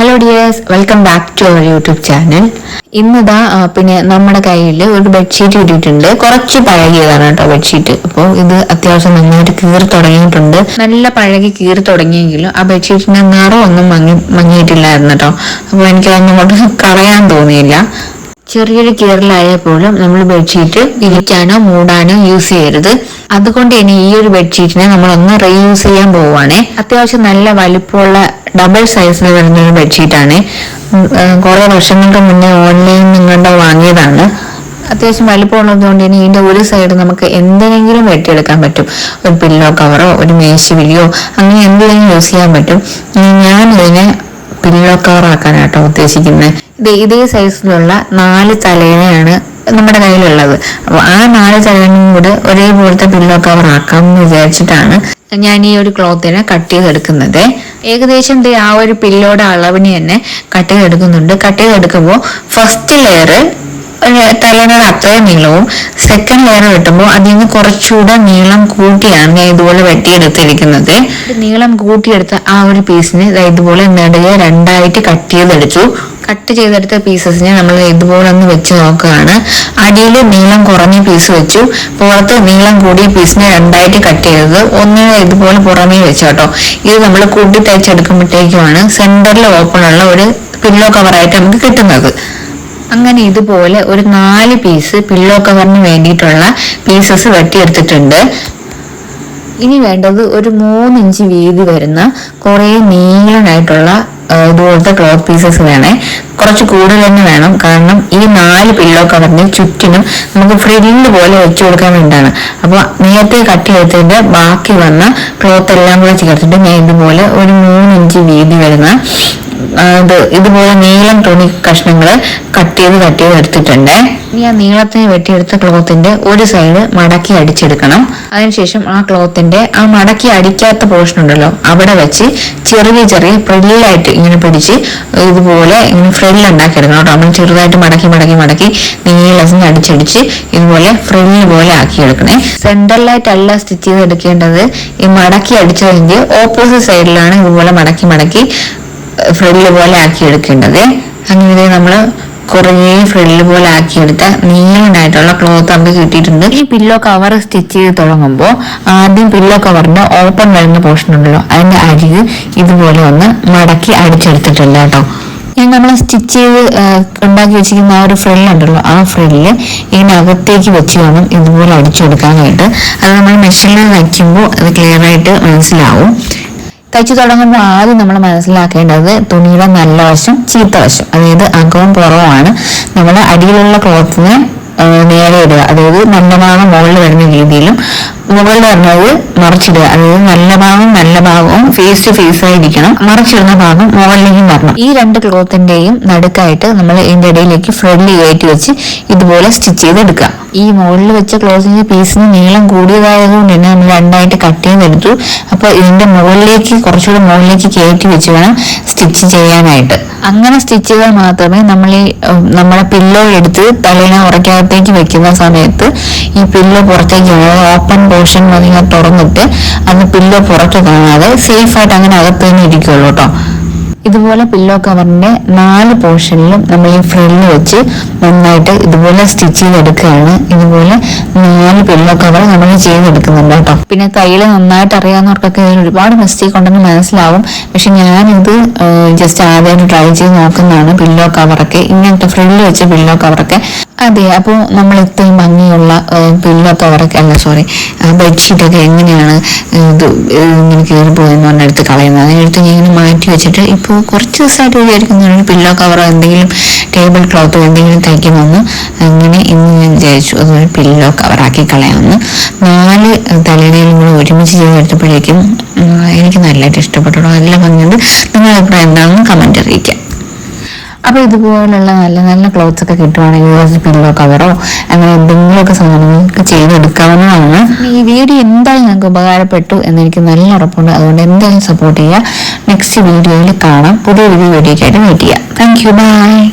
Hello dears, welcome back to our YouTube channel. ഇന്നിതാ പിന്നെ നമ്മുടെ കയ്യിൽ ഒരു ബെഡ്ഷീറ്റ് കിട്ടിയിട്ടുണ്ട്. കുറച്ച് പഴകിയതാണ് കേട്ടോ ബെഡ്ഷീറ്റ്. അപ്പോൾ ഇത് അത്യാവശ്യം നന്നായിട്ട് കീറി തുടങ്ങിയിട്ടുണ്ട്. നല്ല പഴകി കീറി തുടങ്ങിയെങ്കിലും ആ ബെഡ്ഷീറ്റിന്റെ നിറമൊന്നും മങ്ങിയിട്ടില്ലായിരുന്നു കേട്ടോ. അപ്പോൾ എനിക്കതൊന്നും കൊണ്ട് കളയാൻ തോന്നിയില്ല. ചെറിയൊരു കീറലായപ്പോഴും നമ്മൾ ബെഡ്ഷീറ്റ് വിരിക്കാനോ മൂടാനോ യൂസ് ചെയ്യരുത്. അതുകൊണ്ട് ഇനി ഈ ഒരു ബെഡ്ഷീറ്റിനെ നമ്മളൊന്ന് റീയൂസ് ചെയ്യാൻ പോവുകയാണെ. അത്യാവശ്യം നല്ല വലിപ്പമുള്ള ഡബിൾ സൈസിൽ വരുന്ന ഒരു ബെഡ്ഷീറ്റാണ്. കുറെ വർഷങ്ങൾക്ക് മുന്നേ ഓൺലൈനിൽ നിങ്ങളുടെ വാങ്ങിയതാണ്. അത്യാവശ്യം വലിപ്പമുള്ളതുകൊണ്ട് ഇനി ഇതിന്റെ ഒരു സൈഡ് നമുക്ക് എന്തെങ്കിലും വെട്ടിയെടുക്കാൻ പറ്റും. ഒരു പില്ലോ കവറോ ഒരു മേശവിരിയോ അങ്ങനെ എന്തെങ്കിലും യൂസ് ചെയ്യാൻ പറ്റും. ഞാനിതിനെ പില്ലോ കവർ ആക്കാനാട്ടോ ഉദ്ദേശിക്കുന്നത്. ഇതേ സൈസിലുള്ള 4 തലേണയാണ് നമ്മുടെ കയ്യിലുള്ളത്. അപ്പൊ ആ 4 തലേണയും കൂടെ ഒരേപോലത്തെ പില്ലോ കവർ ആക്കാം എന്ന് വിചാരിച്ചിട്ടാണ് ഞാൻ ഈ ഒരു ക്ലോത്തിനെ കട്ട് ചെയ്തെടുക്കുന്നത്. ഏകദേശം ആ ഒരു പില്ലോയുടെ അളവിന് തന്നെ കട്ട് ചെയ്തെടുക്കുന്നുണ്ട്. കട്ട് ചെയ്തെടുക്കുമ്പോൾ ഫസ്റ്റ് ലെയർ തലേണയുടെ അത്രയും നീളവും സെക്കൻഡ് ലെയർ വെട്ടുമ്പോൾ അതിൽ നിന്ന് കുറച്ചുകൂടെ നീളം കൂട്ടിയാണ് ഞാൻ ഇതുപോലെ വെട്ടിയെടുത്തിരിക്കുന്നത്. നീളം കൂട്ടിയെടുത്ത ആ ഒരു പീസിന് ഇതുപോലെ നെടുകെ 2ആയിട്ട് കട്ട് ചെയ്തെടുത്തു. കട്ട് ചെയ്തെടുത്ത പീസസിനെ നമ്മൾ ഇതുപോലെ ഒന്ന് വെച്ച് നോക്കുകയാണ്. അടിയിൽ നീളം കുറഞ്ഞ പീസ് വെച്ചു, പുറത്ത് നീളം കൂടിയ പീസിനെ 2ആയിട്ട് കട്ട് ചെയ്തത് ഒന്നിനെ ഇതുപോലെ പുറമേ വെച്ചു കേട്ടോ. ഇത് നമ്മൾ കൂട്ടി തയ്ച്ചെടുക്കുമ്പോഴത്തേക്കുമാണ് സെന്ററിൽ ഓപ്പൺ ഉള്ള ഒരു പില്ലോ കവറായിട്ട് നമുക്ക് കിട്ടുന്നത്. അങ്ങനെ ഇതുപോലെ ഒരു 4 പീസ് പില്ലോ കവറിന് വേണ്ടിയിട്ടുള്ള പീസസ് വെട്ടിയെടുത്തിട്ടുണ്ട്. ഇനി വേണ്ടത് ഒരു 3 ഇഞ്ച് വീതി വരുന്ന കുറെ നീളനായിട്ടുള്ള ഇതുപോലത്തെ ക്ലോത്ത് പീസസ് വേണേ. കുറച്ച് കൂടുതൽ തന്നെ വേണം. കാരണം ഈ 4 പില്ലോ കവറിന് ചുറ്റിനും നമുക്ക് ഫ്രില്ല് പോലെ വെച്ചു കൊടുക്കാൻ വേണ്ടിയാണ്. അപ്പൊ നേരത്തെ കട്ട് ചെയ്തതിന്റെ ബാക്കി വന്ന ക്ലോത്ത് എല്ലാം കൂടെ ചേർത്തിട്ട് ഞാൻ ഇതുപോലെ ഒരു 3 ഇഞ്ച് വീതി വരുന്ന ഇതുപോലെ നീളം തുണി കഷ്ണങ്ങള് കട്ട് ചെയ്ത് എടുത്തിട്ടുണ്ട്. ഇനി ആ നീളത്തിന് വെട്ടിയെടുത്ത ക്ലോത്തിന്റെ ഒരു സൈഡ് മടക്കി അടിച്ചെടുക്കണം. അതിനുശേഷം ആ ക്ലോത്തിന്റെ ആ മടക്കി അടിക്കാത്ത പോർഷൻ ഉണ്ടല്ലോ അവിടെ വെച്ച് ചെറിയ ഫ്രില്ലായിട്ട് ഇങ്ങനെ പിടിച്ച് ഇതുപോലെ ഇങ്ങനെ ഫ്രില്ല് ഉണ്ടാക്കിയെടുക്കണം കേട്ടോ. നമ്മൾ ചെറുതായിട്ട് മടക്കി നീളത്തിന് അടിച്ചടിച്ച് ഇതുപോലെ ഫ്രില്ല് പോലെ ആക്കിയെടുക്കണേ. സെന്ററിലായിട്ടല്ല സ്റ്റിച്ച് ചെയ്തെടുക്കേണ്ടത്. ഈ മടക്കി അടിച്ചതിന്റെ ഓപ്പോസിറ്റ് സൈഡിലാണ് ഇതുപോലെ മടക്കി ഫ്രില്ല് പോലെ ആക്കി എടുക്കേണ്ടത്. അങ്ങനെ നമ്മൾ കുറേ ഫ്രില്ല് പോലെ ആക്കിയെടുത്ത നീളനായിട്ടുള്ള ക്ലോത്ത് നമുക്ക് കിട്ടിയിട്ടുണ്ട്. ഈ പില്ലോ കവർ സ്റ്റിച്ച് ചെയ്ത് തുടങ്ങുമ്പോൾ ആദ്യം പില്ലോ കവറിന്റെ ഓപ്പൺ വരുന്ന പോർഷൻ ഉണ്ടല്ലോ അതിന്റെ അരിക് ഇതുപോലെ ഒന്ന് മടക്കി അടിച്ചെടുത്തിട്ടുണ്ട് കേട്ടോ. നമ്മൾ സ്റ്റിച്ച് ചെയ്ത് ഉണ്ടാക്കി വെച്ചിരിക്കുന്ന ആ ഒരു ഫ്രില്ല് ഉണ്ടല്ലോ ആ ഫ്രില്ല് ഇതിനകത്തേക്ക് വെച്ച് വേണം ഇതുപോലെ അടിച്ചെടുക്കാനായിട്ട്. അത് നമ്മൾ മെഷീനിൽ വയ്ക്കുമ്പോൾ അത് ക്ലിയർ ആയിട്ട് മനസ്സിലാവും. തയ്ച്ചു തുടങ്ങുമ്പോൾ ആദ്യം നമ്മൾ മനസ്സിലാക്കേണ്ടത് തുണിയുടെ നല്ല വശം ചീത്ത വശം, അതായത് അകവും പുറവുമാണ്. നമ്മൾ അടിയിലുള്ള ക്ലോത്തിനെ നേരെ ഇടുക, അതായത് നല്ല ഭാഗം മുകളിൽ വരുന്ന രീതിയിലും മുകളിൽ വരുന്നത് മറിച്ചിടുക, അതായത് നല്ല ഭാഗവും ഫേസ് ടു ഫേസ് ആയിരിക്കണം. മറിച്ചിടുന്ന ഭാഗം മുകളിലേക്കും വരണം. ഈ 2 ക്ലോത്തിന്റെയും നടുക്കായിട്ട് നമ്മൾ ഇതിന്റെ ഇടയിലേക്ക് ഫ്രില്ല് കയറ്റി വെച്ച് ഇതുപോലെ സ്റ്റിച്ച് ചെയ്തെടുക്കുക. ഈ മുകളിൽ വെച്ച ക്ലോത്തിന്റെ പീസിന് നീളം കൂടിയതായതുകൊണ്ട് തന്നെ നമ്മൾ 2ആയിട്ട് കട്ട് ചെയ്തെടുത്തു. അപ്പൊ ഇതിന്റെ കുറച്ചുകൂടെ മുകളിലേക്ക് കയറ്റി വെച്ച് വേണം സ്റ്റിച്ച് ചെയ്യാനായിട്ട്. അങ്ങനെ സ്റ്റിച്ച് ചെയ്താൽ മാത്രമേ നമ്മളെ പില്ലോ എടുത്ത് തലേണ ഉറക്കകത്തേക്ക് വെക്കുന്ന സമയത്ത് ഈ പില്ലോ പുറത്തേക്ക് ഓപ്പൺ പോർഷൻ നിങ്ങൾ തുറന്നിട്ട് അന്ന് പില്ലോ പുറത്ത് കാണാതെ സേഫ് ആയിട്ട് അങ്ങനെ അകത്ത് തന്നെ ഇരിക്കുള്ളൂ കേട്ടോ. ഇതുപോലെ പില്ലോ കവറിന്റെ 4 പോർഷനിലും നമ്മൾ ഈ ഫ്രില്ല് വെച്ച് നന്നായിട്ട് ഇതുപോലെ സ്റ്റിച്ച് ചെയ്തെടുക്കുകയാണ്. ഇതുപോലെ 4 പില്ലോ കവർ നമ്മൾ ചെയ്തെടുക്കുന്നുണ്ട് കേട്ടോ. പിന്നെ തയ്യൽ നന്നായിട്ട് അറിയാവുന്നവർക്കൊക്കെ ഇതിൽ ഒരുപാട് മിസ്റ്റേക്ക് ഉണ്ടെന്ന് മനസ്സിലാവും. പക്ഷെ ഞാനിത് ജസ്റ്റ് ആദ്യമായിട്ട് ട്രൈ ചെയ്ത് നോക്കുന്നതാണ്. പില്ലോ കവറൊക്കെ ഇങ്ങനത്തെ ഫ്രില്ല് വെച്ച പില്ലോ കവറൊക്കെ അതെ. അപ്പോൾ നമ്മൾ ഇത്രയും ഭംഗിയുള്ള പില്ലോ കവറൊക്കെ ബെഡ്ഷീറ്റൊക്കെ എങ്ങനെയാണ് ഇങ്ങനെ കയറി പോയെന്ന് പറഞ്ഞ എടുത്ത് കളയുന്നത്. അതിനെടുത്ത് ഞാൻ ഇങ്ങനെ മാറ്റി വെച്ചിട്ട് ഇപ്പോൾ കുറച്ച് ദിവസമായിട്ട് വിചാരിക്കുന്നതാണ് പില്ലോ കവറോ എന്തെങ്കിലും ടേബിൾ ക്ലോത്തോ എന്തെങ്കിലും തയ്ക്കണമെന്ന്. അങ്ങനെ ഇന്ന് ഞാൻ വിചാരിച്ചു അതൊരു പില്ലോ കവറാക്കി കളയാമെന്ന്. 4 തലേണയിലും കൂടെ ഒരുമിച്ച് ചെയ്തെടുത്തപ്പോഴേക്കും എനിക്ക് നല്ലതായിട്ട് ഇഷ്ടപ്പെട്ടു. നല്ല ഭംഗിയുണ്ട്. നിങ്ങളുടെ അഭിപ്രായം എന്താണെന്ന് കമന്റ് അറിയിക്കാം. അപ്പൊ ഇതുപോലുള്ള നല്ല ക്ലോത്ത്സ് ഒക്കെ കിട്ടുവാണെങ്കിൽ പില്ലോ കവറോ അങ്ങനെ എന്തെങ്കിലുമൊക്കെ സാധനങ്ങൾക്ക് ചെയ്തെടുക്കാവുന്നതാണ്. ഈ വീഡിയോ എന്തായാലും ഞങ്ങൾക്ക് ഉപകാരപ്പെട്ടു എന്നെനിക്ക് നല്ല ഉറപ്പുണ്ട്. അതുകൊണ്ട് എന്തായാലും സപ്പോർട്ട് ചെയ്യുക. നെക്സ്റ്റ് വീഡിയോയിൽ കാണാം. പുതിയ വീഡിയോയ്ക്കായിട്ട് വെയിറ്റ് ചെയ്യാം. Thank you. ബൈ.